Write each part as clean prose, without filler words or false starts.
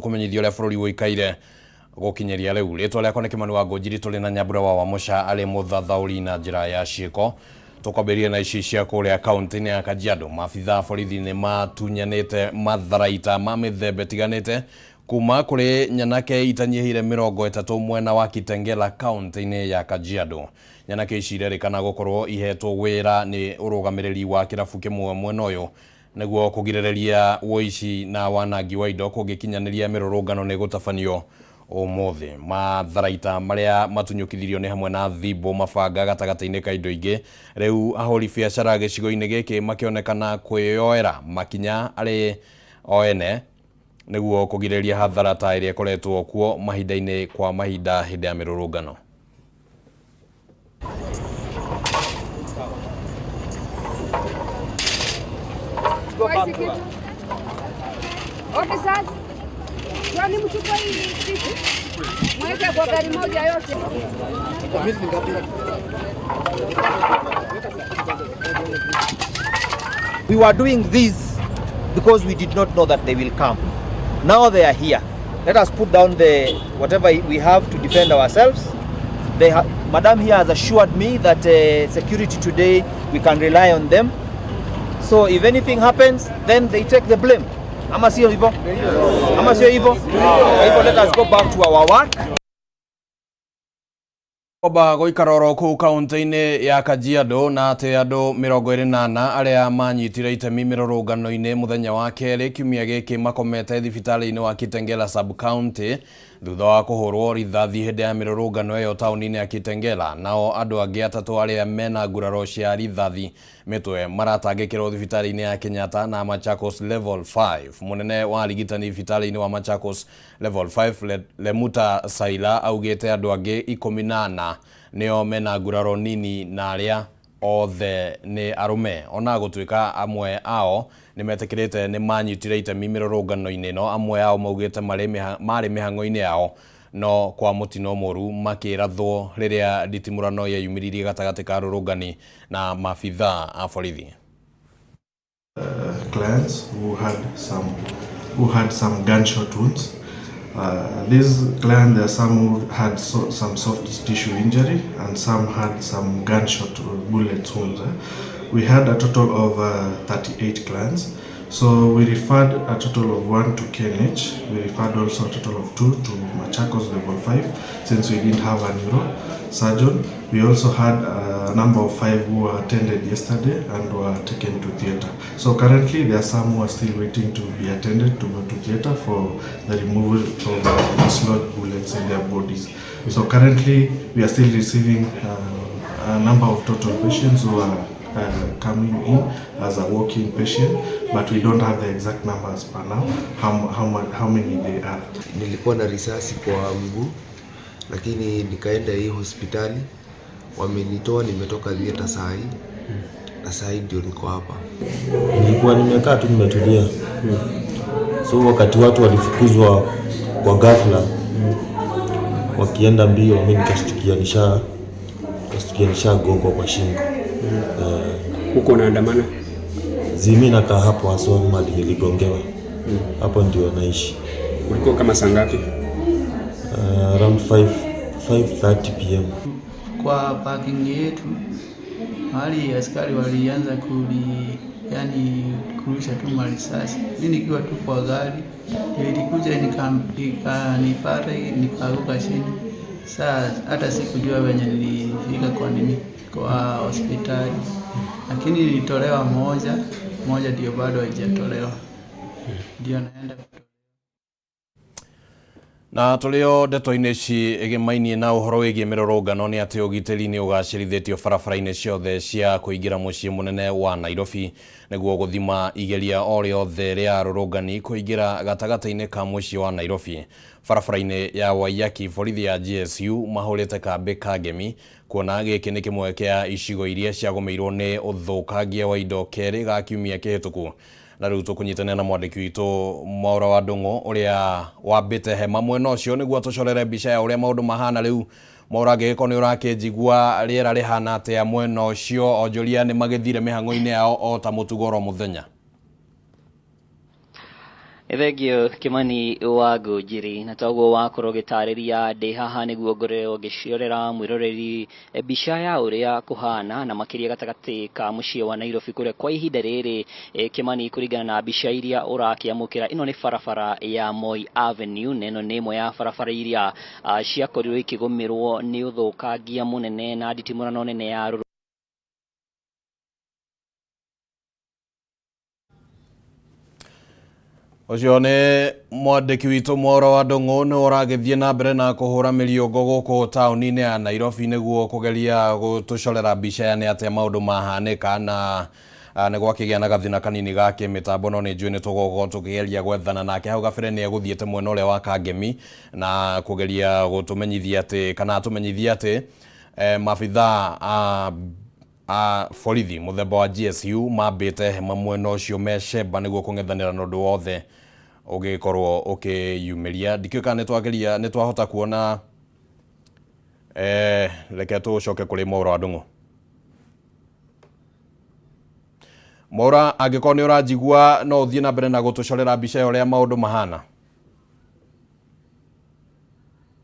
kumenyithio le bururi wikaire gukinyeria riu ritwa ria kone Kimani wa Ngonjiri tuli na Nyambura wa Wamusha ali muthathauri na njira ya ciiko tukwambiria na ici cia kuria kaunti-ini ya Kajiado. Maabitha borithi ni matunyanite matharaita ma mithemba tiganite kuma kuri nyanake itanyihire 30 mwena wa Kitengela kaunti-ini ya Kajiado. Nyanake ici irerikana gukorwo ihetwo wira ni urugamiriri wa kirabu kimwe mwena uyu niguo kugirereria woici na wanangi wa indo kugikinyaniria mirurungano ni gutabanio umuthi. Matharaita maria matunyukithirio ni hamwe na thibo mabanga gatagata-ini ka indo ingi. Riu ahuri biacara gicigo-ini giki makionekana kwiyoera makinya ari oene niguo kugirereria hathara ta iria ikoretwo kuo mahinda-ini kwa mahinda hindi ya mirurungano. Officers, kwani mchukua hii kitu mweke kwa gari moja yote. We were doing this because we did not know that they will come. Now they are here. Let us put down the whatever we have to defend ourselves. Madam here has assured me that security today we can rely on them. So if anything happens, then they take the blame. Ama sio hivyo? Ama sio hivyo? Let us go back to our work. Oba goikaroro ku kaunti-ini ya Kajiado na ate andu 28 aria manyitire itemi mirurungano-ini muthenya wa keri kiumia giki makomete thibitari-ini wa Kitengela sub county thutha wa kuhurwo rithathi hindi ya mirurungano iyo tauni-ini ya Kitengela. Nao andu angi atatu aria mena nguraro cia rithathi mitwe maratangikirwo thibitari-ini ya Kenyatta na Machakos level 5. Munene wa rigitani thibitari-ini wa Machakos level 5 Lemuta Saila augite andu angi 14 nio mena nguraro nini na aria othe ni arume. Ona gutuika amwe ao nimetekirite ni manyitire itemi mirurungano-ini no amwe ao maugite mari mihango-ini yao no kwa mutino moru makirathwo riria nditimurano ya yumiririe gatagati ka rurungani na maabitha a borithi. Clients who had some gunshot wounds. These clients, there are some who had some soft tissue injury and some had some gunshot bullet wounds. We had a total of 38 clients. So we referred a total of 1 to KNH. We referred also a total of 2 to Machakos level 5 since we didn't have a neuro surgeon. We also had a number of 5 who were attended yesterday and were taken to theatre. So currently there are some who are still waiting to be attended to go to theatre for the removal of dislodged bullets in their bodies. So currently we are still receiving a number of total patients who are coming in as a walk-in patient, but we don't have the exact numbers per now, how many they are. Nilikuwa na risasi kwa mguu, lakini nikaenda hii hospitali, wamenitoa, nimetoka theater saa hii, na saa hii ndio niko hapa. Nilikuwa nimekaa tu nimetulia. So wakati watu walifukuzwa kwa ghafla, wakienda mbio, mimi nikashtukia nishagongwa kwa shingo. Uko unaandamana? Mimi nakaa hapo haso mali niligongewa. Hapo ndio naishi. Ulikuwa kama saa ngapi? Around 5:30 pm. Kwa parking yetu mahali askari walianza kurusha tu marisasi. Mimi nikiwa tu kwa gari ilikuja nikanipata nikaanguka chini. Sasa hata sikujua venye nilifika kwa hospitali, lakini nilitolewa moja ndio bado haijatolewa, ndio naenda na tulio ndeto-ini ci igimainie na uhoro wigie mirurungano ni ati ugitiri ni ugacirithitio barabara-ini ciothe cia kuingira mucii munene wa Nairobi niguo guthima igeria o riothe ria rurungani kuingira gatagata-ini ka mucii wa Nairobi. Barabara-ini ya Waiyaki borithi ya GSU mahurite kambi Kangemi kuona giki ni kimwe kia icigo iria ciagomeirwo ni uthukangia wa indo keri ga kiumia kihituku. Na riu tukunyitana na mwandiki witu Mwaura wa Ndung'u uria wambite hema mwena ucio niguo tucorere mbica ya uria maundu mahana riu. Mwaura ngiko ni urakijigua riera rihana atia mwena ucio onjoria ni magithire mihango-ini yao o ta mutugoro muthenya? Thengio Kimani wa Ngũnjiri na toguo wakorwo gĩtarĩria ndĩ haha nĩguo ngorwo ngĩciorera mwĩroreri mbica ya ũrĩa kũhana na makĩria gatagatĩ ka mũciĩ wa Nairobi kũrĩa kwa ihinda rĩrĩ. Kimani, kũringana na mbica iria ũrakĩamũkĩra, ĩno nĩ barabara ya Moi Avenue na ĩno nĩ ĩmwe ya barabara iria ciakorirwo ikĩgũmĩrwo nĩ ũthũkangia mũnene na nditimũrano nene ya Ucio nĩ mwandĩki witũ Mwaũra wa Ndung'u nĩ ũragĩthiĩ na mbere na kũhũra mĩriũngũ gũkũ taũni-inĩ ya Nairobi nĩguo kũgeria gũtũcorera mbica ya nĩ atĩa maũndũ mahanĩka na nĩ gwakĩgĩa na gathĩna kanini ga kĩmĩtambo, no nĩ njũĩ nĩ tũgũkorwo tũkĩgeria gwethana nake hau gabere nĩ egũthiĩte mwena ũrĩa wa Kangemi na kũgeria gũtũmenyithia atĩ kana atũmenyithia atĩ maabithaa borithi mũthemba wa GSU mambĩte hema mwena ũcio mecemba nĩguo kũng'ethanĩra na ũndũ wothe ũgĩkorwo ũkĩyumĩria. Ndikĩũĩ kana nĩ twahota kuona reke tũcoke kũrĩ Mwaũra wa Ndung'u. Mwaũra, angĩkorwo nĩ ũranjigua no ũthiĩ na mbere na gũtũcorera mbica ya ũrĩa maũndũ mahana.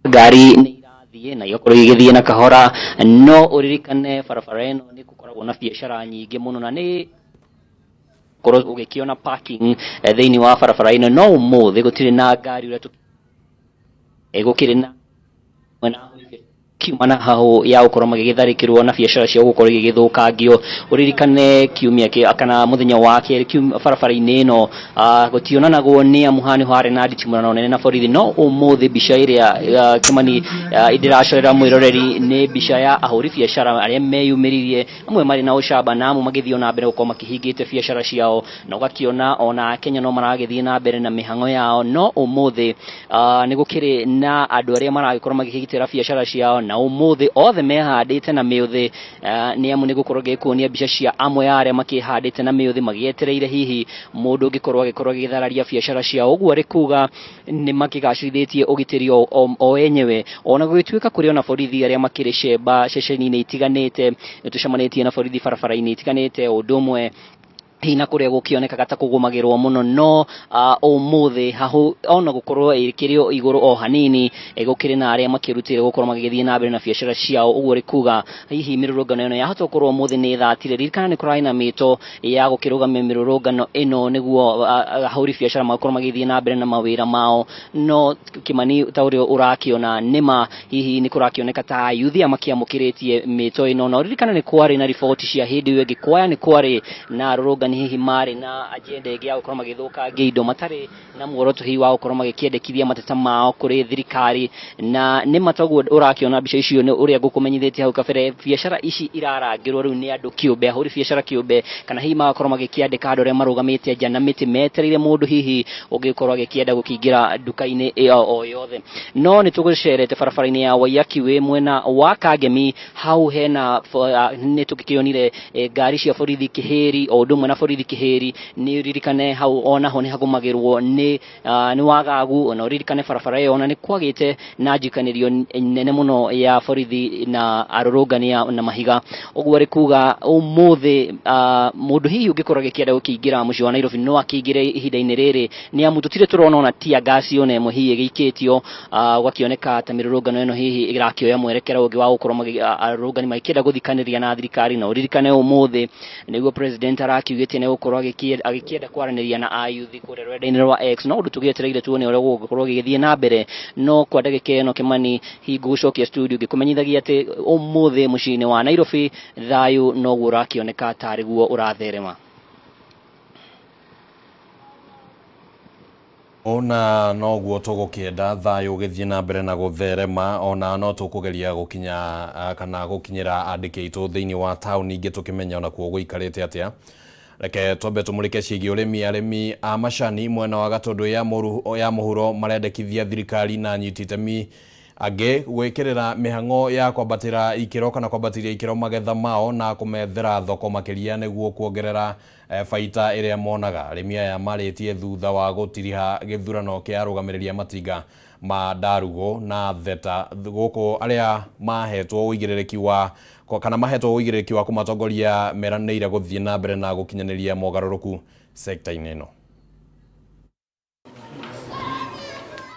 Ngari na igakorwo igĩthiĩ na kahora, no ũririkane barabara ĩno nĩ gũkoragwo na biacara nyingĩ mũno na nĩ korwo ũgĩkĩona parking thĩinĩ wa barabara ĩno, no ũmũthĩ gũtirĩ na ngari ũrĩa gũkĩrĩ na kiumana hau ya gũkorwo magĩgĩtharĩkĩrwo na biacara cia gũkorwo igĩgĩthũkangio. Ũririkane kiumia kana mũthenya wa kerĩ barabara-inĩ ĩno gũtionanagwo nĩ amu hanĩ harĩ na nditimũrano nene na borithi, no ũmũthĩ mbica ĩrĩa Kimani ndĩracorera mwĩroreri nĩ mbica ya ahũri biacara arĩa meyumĩririe, amwe marĩ na ũcamba na amwe magĩthiĩ na mbere gũkorwo makĩhingĩte biacara ciao, na ũgakĩona ona Kenya no maragĩthiĩ na mbere na mĩhang'o yao, no ũmũthĩ nĩ gũkĩrĩ na andũ arĩa maragĩkorwo makĩgitĩra biacara ciao na ũmũthĩ othe mehandĩte na mĩũthĩ, nĩ amu nĩ gũkorwo gĩkuonia mbica cia amwe arĩa makĩhandĩte na mĩũthĩ magĩetereire hihi mũndũ ũngĩkorwo agĩthararia biacara ciao. Ũguo arĩ kuga nĩ makĩgacĩrithĩtie ũgitĩri o enyewe, ona gũgĩtuĩka kũrĩ ona borithi arĩa makĩrĩ cemba ceceni-inĩ itiganĩte. Nĩtũcemanĩtie na borithi barabara-inĩ itiganĩte o ũndũ ũmwe hina kũrĩa gũkĩonekaga ta kũgũmagĩrwo mũno, no ũmũthĩ hahu ona gũkorwo ĩkĩrĩ igũrũ o hanini gũkĩrĩ na arĩa makĩrutĩire gũkorwo magĩthiĩ na mbere na biacara ciao. Ũguo rĩ kuga hihi mĩrũrũngano ĩno yahota gũkorwo ũmũthĩ nĩ ĩthatire. Ririkana nĩ kũrarĩ na mĩto ya gũkĩrũgamia mĩrũrũngano ĩno nĩguo ahũri biacara magakorwo magĩthiĩ na mbere na mawĩra mao, no Kimani ta ũrĩa ũrakĩona nĩma hihi nĩ kũrakĩoneka ta yuthi makĩamũkĩrĩtie mĩto ĩno, na ririkana nĩ kwarĩ na riboti cia hĩndĩ ĩyo ĩngĩ kwaya nĩ kwarĩ na rũrũngano hihi marĩ na agenda ĩngĩ ya gũkorwo magĩthũkangia indo matarĩ na muoroto hihi wa gũkorwo magĩkĩendekithia mateta mao kũrĩ thirikari, na nĩ mataguo ũrakĩona mbica icio nĩ ũrĩa ngũkũmenyithĩtie hau kabere. Biacara ici irarangĩrwo rĩu nĩ andũ kĩũmbe, ahũri biacara kĩũmbe, kana hihi magakorwo magĩkĩandĩka andũ arĩa marũgamĩte nja na mĩtĩ metereire mũndũ hihi ũngĩkorwo agĩkĩenda gũkĩingĩra nduka-inĩ o yothe. No nĩ tũgũcerete barabara-inĩ ya Waiyaki wĩ mwena wa Kangemi, hau hena nĩ tũkĩonire ngari cia borithi Kĩhĩri o ũndũ ũmwe na borithi Kĩhĩri. Nĩ uririkane hau onaho nĩ hagũmagĩrwo nĩ wagagu, ona uririkane barabara ĩyo ona nĩ kwagĩte na njikanĩrio nene mũno ya borithi na arũrũngania na mahiga. Ũguo arĩ kuga ũmũthĩ mũndũ hihi ũngĩkorwo agĩkĩenda gũkĩingĩra mũciĩ wa Nairobi no akĩingĩre ihinda-inĩ rĩrĩ, nĩ amu tũtirĩ tũrona ona tia ngasi ona ĩmwe hihi ĩgĩikĩtio, gũgakĩoneka ta mĩrũrũngano ĩno hihi ĩrakĩoya mwerekero ũngĩ wa gũkorwo arũrũngani magĩkĩenda gũthikanĩria na thirikari. Na uririkane ũmũthĩ nĩguo president arakiugĩte nĩ gũkorwo agĩkĩenda kwaranĩria na ayuthi kũrĩa rwenda-inĩ rwa X, no ũndũ tũgĩetereire tuone ũrĩa gũgũkorwo gĩgĩthiĩ na mbere. No kwa ndagĩka ĩno Kimani hihi ngũgũcokia studio ngĩkũmenyithagia atĩ ũmũthĩ mũciĩ-inĩ wa Nairobi thayũ noguo ũrakĩoneka tarĩ guo ũratherema. Ona noguo tũgũkĩenda thayũ ũgĩthiĩ na mbere na gũtherema, ona no tũkũgeria gũkinya kana gũkinyĩra andĩki aitũ thĩinĩ wa taũni ingĩ tũkĩmenya ona kuo gũikarĩte atĩa. Reke twambe tũmũrĩke ciĩgiĩ ũrĩmi. Arĩmi a macani mwena wa Gatũndũ ya mũhuro marendekithia thirikari na anyiti itemi angĩ gwĩkĩrĩra mĩhang'o ya kwambatĩra ikĩro kana kwambatĩria ikĩro magetha mao na kũmethera thoko makĩria nĩguo kuongerera baita ĩrĩa monaga. Arĩmi aya marĩtie thutha wa gũtiriha gĩthurano kĩa arũgamĩrĩria matinga ma Ndarugo na Theta gũkũ arĩa mahetwo ũigĩrĩrĩki wa kũmatongoria meranĩire gũthiĩ na mbere na gũkinyanĩria mogarũrũku sekta-inĩ ĩno.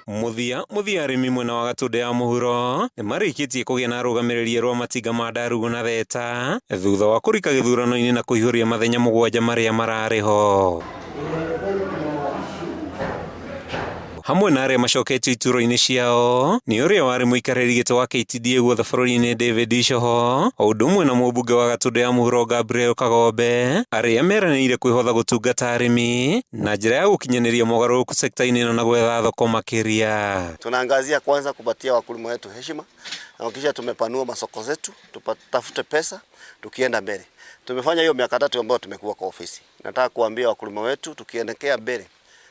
muthia arimi mwena wa Gatundu ya muhuro nimarikitie kugia na rugamiriria rwa matinga ma Ndarugu na Theta thutha wa kurika githurano-ini na kuihuria mathenya 7 maria marariho. Hamwe na aria macoketio ituro-ini ciao ni uria wari muikariri gito wa KTDA guothe bururi-ini David Ishoho o undu umwe na mũmbunge wa Gatundu ya muhuro Gabriel Kagombe aria meranĩire kwĩhotha gũtungata arimi na njĩra ya gũkinyaniria mogarũrũku sekta-ini ĩno na gwetha thoko makiria. Tunaangazia kwanza kupatia wakulima wetu heshima na kisha tumepanua masoko zetu tupatafute pesa tukienda mbele. Tumefanya hiyo miaka 3 ambayo tumekuwa kwa ofisi. Nataka kuambia wakulima wetu tukiendekea mbele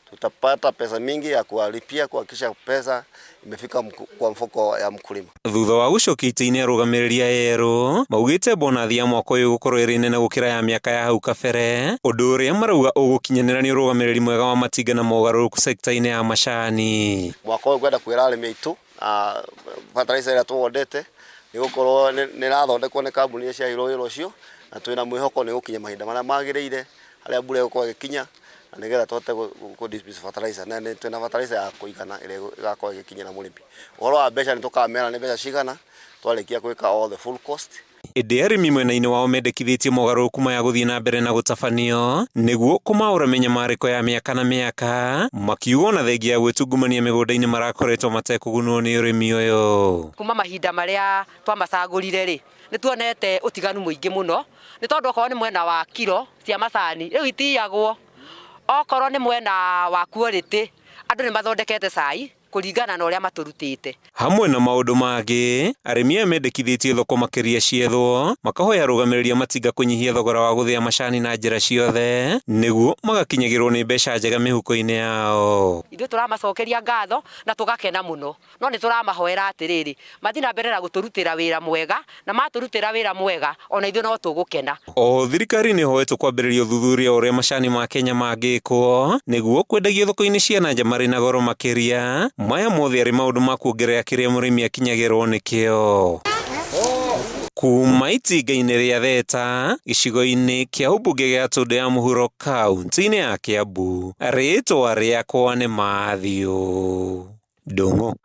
tutapata pesa mingi ya kuwalipia kuhakikisha pesa imefika kwa mfuko ya mkulima. Thutha wa gucokia ite-ini arugamiriria yeru maugite bonathi ya mwaka uyu gukorwo iri nene gukira ya miaka ya hau kabere undu uria marauga ugukinyanira ni urugamiriri mwega wa matinga na mogaruruku sekta-ini ya macani. Mwaka uyu kwenda kwira arimi aitu fertilizer ira tuwondete ni gukorwo ni rathondekwo ni kambuni cia hiro cio na twina mwihoko ni gukinya mahinda maria magirire aria mbura igukorwo igikinya na nigetha twote ku dispose fertilizer na ni twina fertilizer ya kuigana ire igakorwo igikinyira murimi. Uhoro wa mbeca ni tukamera ni mbeca cigana twarikia gwika all the full cost. Indi arimi mwena-ini wao mendekithitie mogaruruku maya guthii na mbere na gutabanio niguo kumaura menyamariko ya miaka na miaka makiuga na thengia ya gwitungumania migunda-ini marakoretwo matekugunwo ni urimi uyu. Kuma mahinda maria twamacagurire ri ni tuonete utiganu muingi muno ni tondu okorwo ni mwena wa kilo cia macani riu itiagwo, okorwo ni mwena wa quality andu ni mathondekete cai kuringana na uria maturutite. Hamwe na maundu mangi arimi aya mendekithitie thoko makiria ciethwo makahoya rugamiriria matinga kunyihia thogora wa guthia macani na njira ciothe niguo magakinyagirwo ni mbeca njega mihuko-ini yao. Ithuĩ turamacokeria ngatho na tugakena muno, no ni turamahoera atiriri mathi na mbere na guturutira wira mwega na maturutira wira mwega ona ithuĩ no tugukena. O thirikari ni hoetwo kwambĩrĩria ũthuthuria uria macani ma Kenya mangĩkwo niguo kwendagio thoko-ini cia nanja marĩ na goro makiria. Maya mothe arĩ maũndũ ma kuongerera kĩrĩa mũrĩmi akinyagĩrwo nĩkĩo. Kuma itinga-inĩ rĩa Theta gĩcigo-inĩ kĩa ũmbunge gĩa Gatundu ya muhuro kaunti-inĩ ya Kiambu, rĩĩtwa rĩakwa nĩ Mathiũ Ndung'u.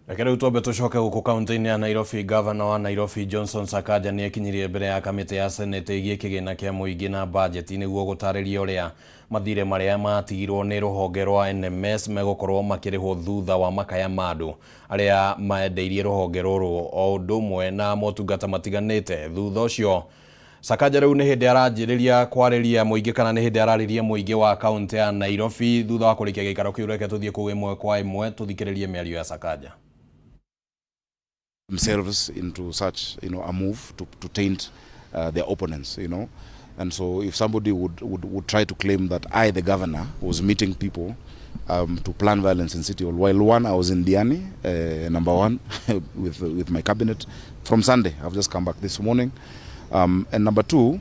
Reke rĩu twambe tũcoke gũkũ kaunti-inĩ ya Nairobi. Gavana wa Nairobi Johnson Sakaja nĩ ekinyirie mbere ya kamĩtĩ ya Senate ĩgiĩ kĩgĩna kĩa mũingĩ na bajeti nĩguo gũtarĩria ũrĩa mathirĩ marĩa matigirwo nĩ rũhonge rwa NMS megũkorwo makĩrĩhwo thutha wa makaya ma andũ arĩa maendeirie rũhonge rũrũ o ũndũ ũmwe na motungata matiganĩte. Thutha ũcio Sakaja rĩu nĩ hĩndĩ aranjĩrĩria kwarĩria mũingĩ kana nĩ hĩndĩ ararĩria mũingĩ wa kaunti ya Nairobi thutha wa kũrĩkia gĩikaro kĩu. Reke tũthiĩ kũu ĩmwe kwa ĩmwe tũthikĩrĩrie mĩario ya Sakaja. Themselves into such, a move to taint their opponents, And so if somebody would try to claim that I, the governor, was meeting people to plan violence in City Hall, while one, I was in Diani, number one, with my cabinet from Sunday. I've just come back this morning. And number two,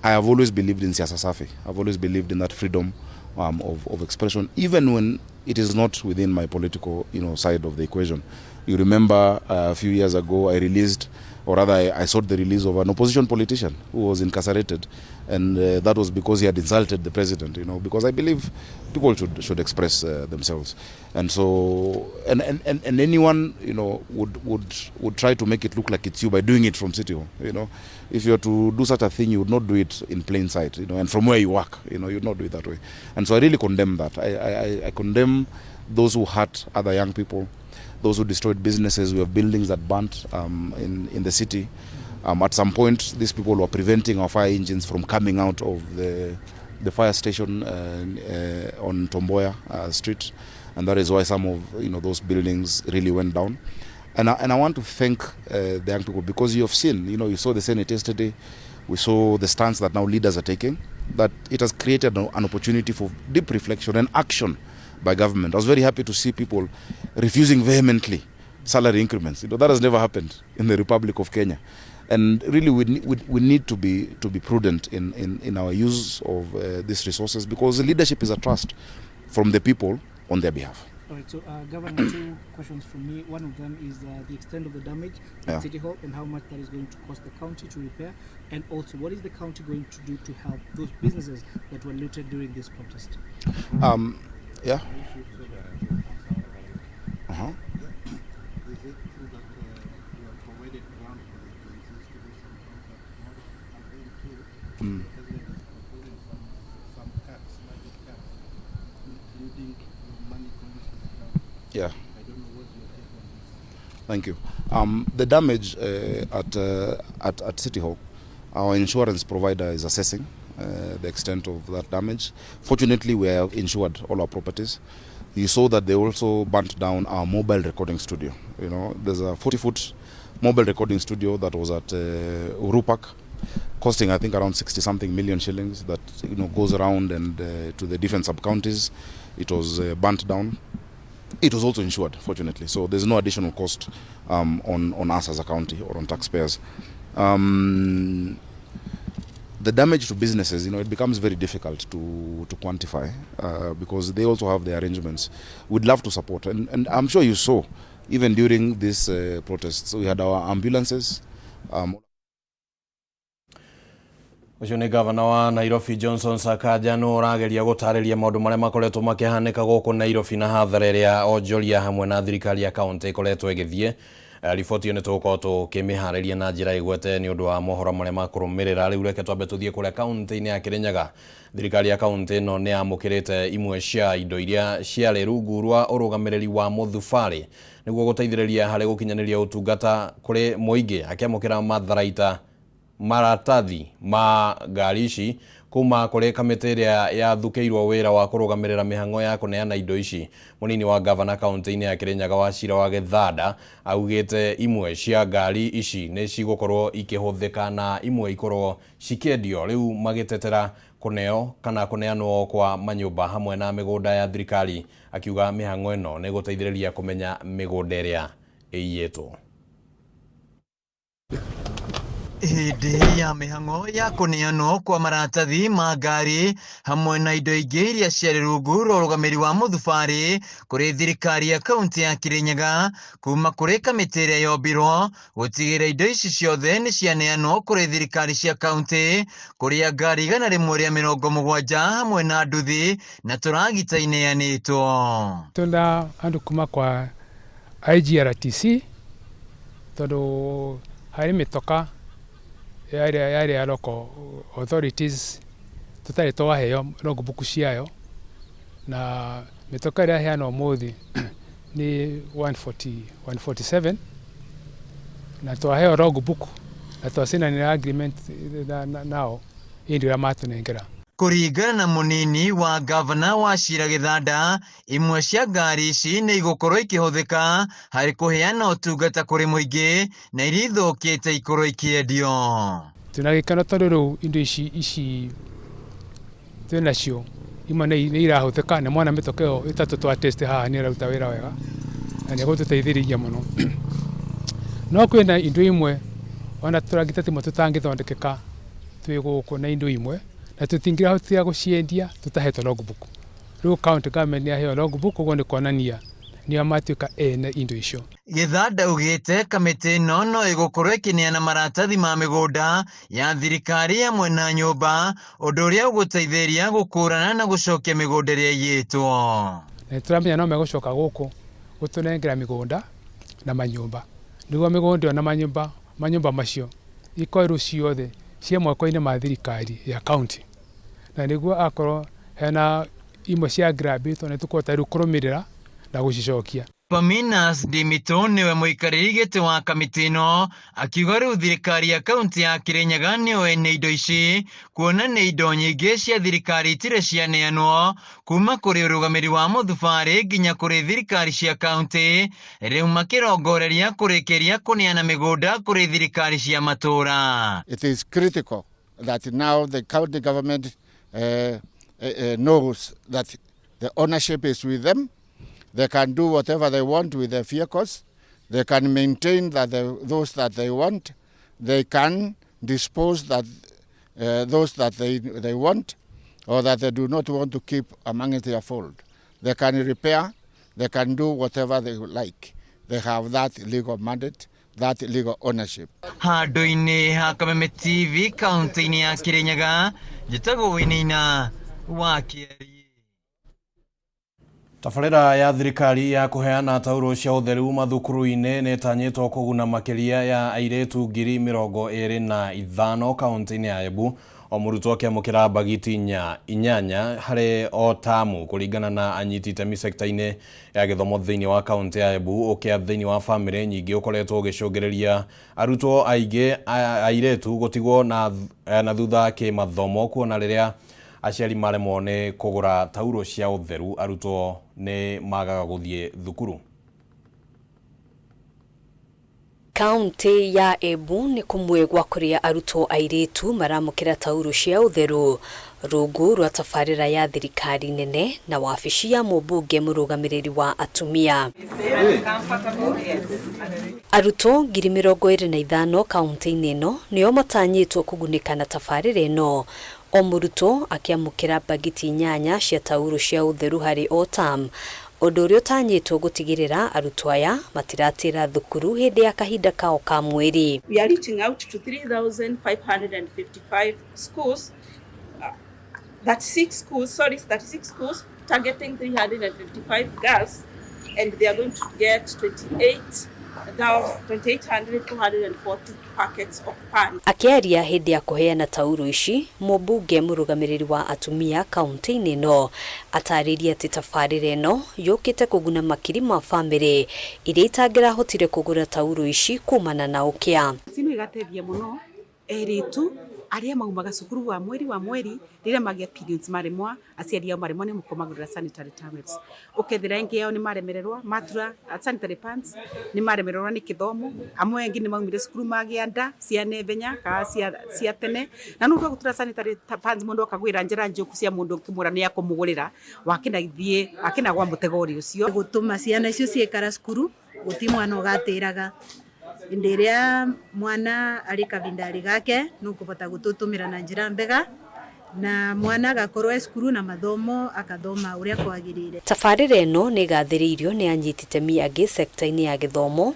I have always believed in siasa safi. I've always believed in that freedom of expression, even when it is not within my political, side of the equation. You remember a few years ago, I released, or rather I sought the release of an opposition politician who was incarcerated, and that was because he had insulted the president, because I believe people should express themselves. And so, and anyone, would try to make it look like it's you by doing it from City Hall, If you are to do such a thing, you would not do it in plain sight, and from where you work, you would not do it that way. And so I really condemn that. I condemn those who hurt other young people, those who destroyed businesses. We have buildings that burnt in the city. At some point, these people were preventing our fire engines from coming out of the fire station on Tomboya Street, and that is why some of those buildings really went down. And I want to thank the young people, because you have seen, you saw the Senate yesterday. We saw the stance that now leaders are taking, that it has created an opportunity for deep reflection and action by government. I was very happy to see people refusing vehemently salary increments. That has never happened in the Republic of Kenya. And really we need to be prudent in our use of these resources, because the leadership is a trust from the people on their behalf. All right, so Governor, two questions from me. One of them is the extent of the damage at City Hall and how much that is going to cost the county to repair, and also what is the county going to do to help those businesses that were looted during this protest? Yeah. Yeah. Thank you. The damage at City Hall, our insurance provider is assessing the extent of that damage. Fortunately, we have insured all our properties. You saw that they also burnt down our mobile recording studio. You know, there's a 40-foot mobile recording studio that was at Urupak, costing I think around 60-something million shillings. That goes around and to the different sub-counties. It was burnt down. It was also insured, fortunately, so there's no additional cost on us as a county or on taxpayers. The damage to businesses, it becomes very difficult to quantify because they also have their arrangements. We'd love to support, and I'm sure you saw, even during this protests, we had our ambulances. Ucio ni gavana wa Nairobi Johnson Sakaja no rageria gutariria maundu maria makoretwo makihanika guku Nairobi na hathara iria onjoria hamwe na thirikari ya county ikoretwo igithie. Riboti yo nituko tukimihariria na njira igwete ni undu wa mohoro maria makurumirira riu reke twambe tuthie kuria county-ini ya Kirinyaga. Thirikari ya county no ni amukirite imwe cia indo iria ciari rungu rwa urugamiriri wa muthubari niguo guteithiriria hari gukinyaniria utungata kuri muingi akiamukira matharaita maratathi ma ngari ici kuma kuri kamiti iria yathukiirwo wira wa kurugamirira mihango ya kuneana indo ici. Munini wa governor county-ini ya Kirinyaga Wachira wa Githanda augite imwe cia ngari ici ni cigukorwo ikihuthika na imwe ikorwo cikendio riu magitetera kuneo kana kuneanwo kwa manyumba hamwe na migunda ya thirikari, akiuga mihango ino ni guteithiriria kumenya migunda iria iyetwo. Hĩndĩ ya mĩhang'o ya kũneanwo kwa maratathi ma ngari hamwe na indo ingĩ iria ciarĩ rungu rwa ũrũgamĩrĩri wa mũthubarĩ kũrĩ thirikari ya kaunti ya Kirinyaga kuma kũrĩ kamĩtĩ ĩrĩa yombirwo gũtigĩrĩra indo ici ciothe nĩ cianeanwo kũrĩ thirikari cia kaunti, kũrĩa ngari 170 hamwe na nduthi na tũragita ineanĩtwo. Tunda andu kuma kwa IGRTC tondũ harĩ mĩtoka yari ya local authorities tutari twaheo logbook ciayo na mitoka ria heana umuthi ni 147 na twaheo logbook na twasinanira agreement nao indira matunengera. Kũringana na munini wa governor Wachira Githanda, imwe cia ngari ici nĩ igũkorwo ikĩhũthĩka harĩ kũheana ũtungata kũrĩ mũingĩ na iria ithũkĩte ikorwo ikĩendio. Tuna gĩkeno tondũ rĩu indo ici twĩnacio imwe nĩ irahũthĩka na mwana mĩtoka ĩyo ĩtatũ twa test haha nĩ ĩraruta wĩra wega na nĩ gũtũteithĩrĩria mũno. No kwĩna indo imwe ona tũragita timwe tũtangĩthondekeka twĩ gũkũ na indo imwe na tutingirahotithia guciendia tutahetwo logbook. Riu county government yaheo logbook uguo ni kuonania nio matuika ene indo icio. Githanda ugite kamiti ino no igukorwo ikineana maratathi ma migunda ya thirikari hamwe na nyumba, undu uria uguteithĩrĩria gũkũrana na gucokia migunda iria iyĩtwo. Na turamenya no megucoka guku gutunengera migunda na manyumba niguo migunda na manyumba macio ikoirwo ciothe cia mwako-inĩ ma thirikari ya county na niguo akorwo hena imwe cia grabitwo na tukota riu kurumirira na gucicokia. Paminas Dimito niwe muikarĩri gĩtĩ wa kamĩtĩ ĩno akiuga rĩu thirikari ya kaunti ya Kirinyaga nĩyo ene indo ici, kuona nĩ indo nyingĩ cia thirikari itirĩ cianeanwo kuma kũrĩ ũrũgamĩrĩri wa mũthubarĩ nginya kũrĩ thirikari cia kaunti, rĩu makĩrongoreria kũrĩkĩria kũneana mĩgũnda kũrĩ thirikari cia matũũra. It is critical that now the county government knows that the ownership is with them. They can do whatever they want with their vehicles. They can maintain that those that they want. They can dispose that those that they want or that they do not want to keep among their fold. They can repair. They can do whatever they like. They have that legal mandate, that legal ownership. Handũ-inĩ ha Kameme TV kaunti-inĩ ya Kirinyaga, njĩtagwo Winaina wa Kĩari. Tabarĩra ya thirikari ya kuheana tauro cia ũtheru mathukuru-inĩ nĩ ĩtanyĩtwo kũguna makĩria ya airĩtu 25,000 kaunti-inĩ ya Embu, o mũrutwo akĩamũkĩra bagiti 8 harĩ o tamu kũringana na anyiti itemi sekta-inĩ ya gĩthomo thĩinĩ wa kaunti ya Embu. Ũkĩa thĩinĩ wa bamĩrĩ nyingĩ ũkoretwo ũgĩcũngĩrĩria arutwo aingĩ airĩtu gũtigwo na thutha kĩmathomo, kuona rĩrĩa aciari maremwo nĩ kũgũra tauro cia ũtheru, arutwo nĩ magaga gũthiĩ thukuru. Kaunti ya Embu nĩ kũmwe gwa kũrĩa arutwo airĩtu maramũkĩra tauro cia ũtheru rungu rwa tabarĩra ya thirikari nene na wabici ya mũmbunge mũrũgamĩrĩri wa atumia. Arutwo 25,000 kaunti-inĩ ĩno nĩo matanyĩtwo kũgunĩka na tabarĩra ĩno, o mũrutwo akĩamũkĩra bagiti 8 cia tauro cia ũtheru harĩ o tamu, ũndũ ũrĩa ũtanyĩtwo gũtigĩrĩra arutwo aya matiratĩra thukuru hĩndĩ ya kahinda kao ka mweri. We are reaching out to 3,555 schools, 36 schools targeting 355 girls, and they are going to get 28,440 packets of pads. Akĩaria hĩndĩ ya kũheana tauro ici, mũmbunge mũrũgamĩrĩri wa atumia kaunti-inĩ ĩno atarĩria atĩ tabarĩra ĩno yũkĩte kũguna makiri ma bamĩrĩ iria itangĩrahotire kũgũra tauro ici kumana na ũkĩa. Sino igateithia mũno airĩtu arĩa maumaga cukuru wa mweri rĩrĩa magĩa periods maremwa, aciari ao maremwa nĩ mũkomagũrĩra sanitary towels. Ũkethĩra aingĩ ao nĩ maremererwa matura sanitary pads, nĩ maremererwa nĩ kĩthomo, amwe angĩ nĩ maumire cukuru magĩa nda cia nebenya ka cia tene, na nũndũ gũtura sanitary pads mũndũ akagwĩra njĩra njũku cia mũndũ ũkĩmũra nĩ akũmũgũrĩra wakinagwa mũtego ũrĩa ũcio. Gũtũma ciana icio ciekara cukuru gũti mwana ũgatĩraga. Ndiria mwana ari kavindari gake nukupata gututumira na njira mbega na mwana agakorwo cukuru na mathomo akathoma uria kwagirire. Tabarĩra ĩno nĩ gathĩrĩirio nĩ anyiti itemi angĩ sekta-inĩ ya gĩthomo,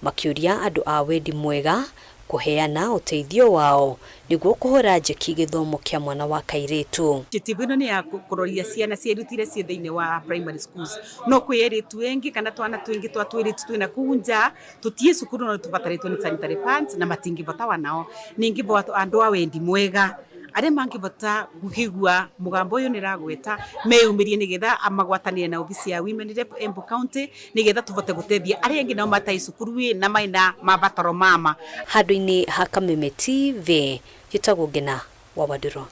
makĩũria andũ a wendi mwega kuheana ũteithio wao nĩguo kũhũra njeki gĩthomo kĩa mwana wa kairĩtu. Njĩtibu ĩno nĩ ya kũroria ciana ciĩrutire ciĩ thĩinĩ wa primary schools, no kwĩ airĩtu engĩ kana twana twĩngĩ twa twĩrĩtu twĩna kũu nja tũtiĩ cukuru no tũbatarĩtwo nĩ sanitary pads na matingĩbota nao. Ningĩ andũ a wendi mwega arĩa mangĩbota gũkĩgua mũgambo ũyũ nĩ ragweta meyumĩrie nĩgetha amagwatanĩre na obici ya Women Rep Embu County nĩgetha tũbote gũteithia arĩa angĩ nao matarĩ cukuru na maina mabataro mama. Handũ-inĩ ha Kameme TV, gĩtagwo Ngina wa Waduro.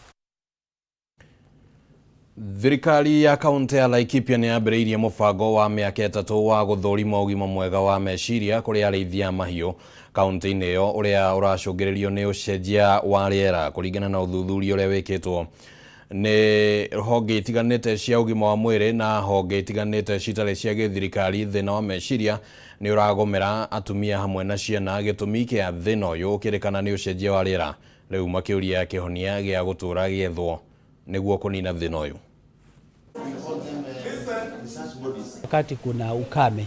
Thirikari ya kaunti ya Laikipia nĩ yambĩrĩirie mũbango wa mĩaka 3 wa gũthũrima ũgima mwega wa meciria kũrĩ arĩithia mahiũ kaunti-inĩ ĩyo, ũrĩa ũracũngĩrĩrio nĩ ũcenjia wa rĩera kũringana na ũthuthuria ũrĩa wĩkĩtwo nĩ honge itiganĩte cia ũgima wa mwĩrĩ na honge itiganĩte citarĩ cia gĩthirikari. Thĩna wa meciria nĩ ũragomera atumia hamwe na ciana. Gĩtũmi kĩa thĩna ũyũ kĩrĩkana nĩ ũcenjia wa rĩera, rĩu makĩũria kĩhonia gĩa gũtũra gĩethwo nĩguo kũnina thĩna ũyũ. Wakati kuna ukame,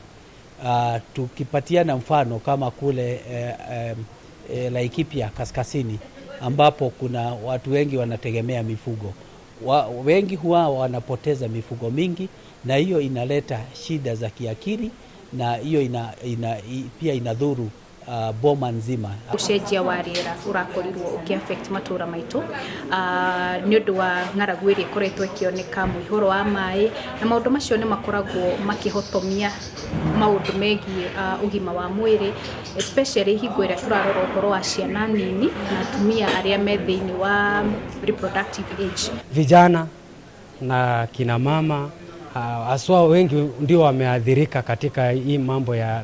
tukipatiana mfano kama kule Laikipia kaskazini ambapo kuna watu wengi wanategemea mifugo, wengi huwa wanapoteza mifugo mingi, na hiyo inaleta shida za kiakili, na hiyo pia inadhuru boma nzima. Ucenjia wa rĩera ũrakorirwo ũkĩaffect matũra maitũ nĩ ũndũ wa ng'aragu ĩrĩa ĩkoretwo ĩkĩoneka, mũihũro wa maĩ, na maũndũ macio nĩ makoragwo makĩhotomia maũndũ megiĩ ũgima wa mwĩrĩ, especially hingo ĩrĩa tũrarora ũhoro wa ciana nini na atumia arĩa me thĩinĩ wa reproductive age. Vijana na kina mama aswa wengi ndio wameathirika katika hii mambo ya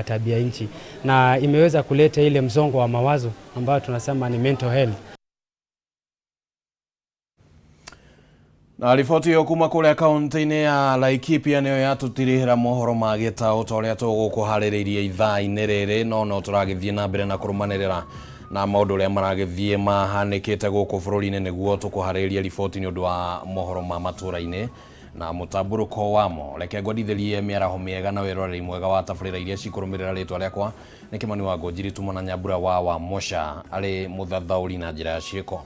tabia nchi, na imeweza kuleta ile msongo wa mawazo ambayo tunasema ni mental health. Na riboti yo kuma kũrĩa kaunti-inĩ ya Laikipia nĩyo yatũtirĩhĩra mohoro ma gĩtaũ ta ũrĩa tũgũkũharĩrĩirie ithaa-inĩ rĩrĩ, no tũragĩthiĩ na mbere na kũrũmanĩrĩra na maũndũ ũrĩa maragĩthiĩ mahanĩkĩte gũkũ bũrũri-inĩ nĩguo tũkũharĩrĩria riboti nĩ ũndũ wa mohoro ma matũra-inĩ na mũtambũrũko wamo. Reke ngwandithĩrie mĩaraho mĩega na wĩroreri mwega wa tabarĩra iria cikũrũmĩrĩra. Rĩtwa rĩakwa nĩ Kĩmani wa Ngũnjiri, tũmana Nyambura wa Wamosha arĩ mũthathaũri na njĩra ya ciĩko.